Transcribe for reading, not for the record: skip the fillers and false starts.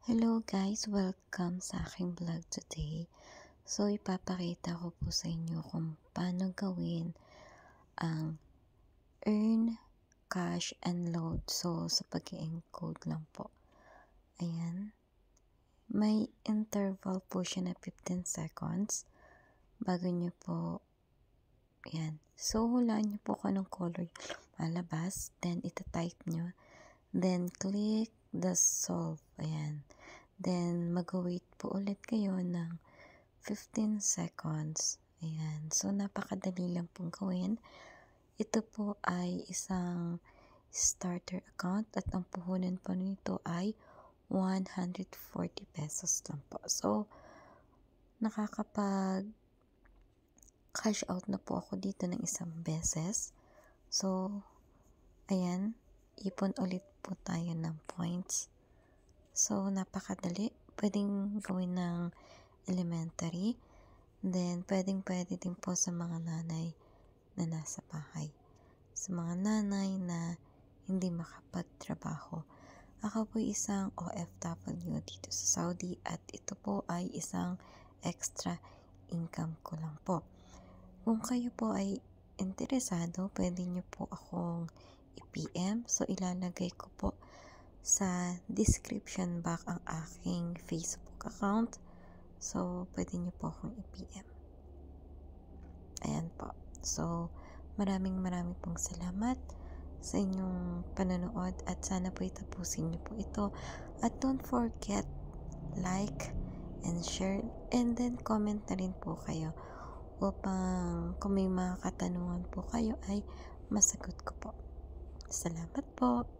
Hello guys! Welcome sa aking vlog today. So, ipapakita ko po sa inyo kung paano gawin ang earn, cash, and load. So, sa pag-i-encode lang po. Ayan. May interval po siya na 15 seconds bago nyo po, ayan. So, hulaan nyo po kung anong color malabas. Then, ita-type nyo. Then, click the solve. Ayan. Then, mag-wait po ulit kayo ng 15 seconds. Ayan. So, napakadali lang pong gawin. Ito po ay isang starter account at ang puhunan po nito ay 140 pesos lang po. So, nakakapag cash out na po ako dito ng isang beses. So, ayan. Ipon ulit po tayo ng points. So, napakadali. Pwedeng gawin ng elementary. Then, pwede din po sa mga nanay na nasa bahay. Sa mga nanay na hindi makapagtrabaho. Ako po isang OFW dito sa Saudi at ito po ay isang extra income ko lang po. Kung kayo po ay interesado, pwede nyo po akong i-PM. So, ilalagay ko po sa description box ang aking Facebook account. So, pwede nyo po akong i-PM. Ayan po. So, maraming pong salamat sa inyong panonood at sana po itapusin nyo po ito. At don't forget, like and share and then comment na rin po kayo upang kung may mga katanungan po kayo ay masagot ko po. Salamat po!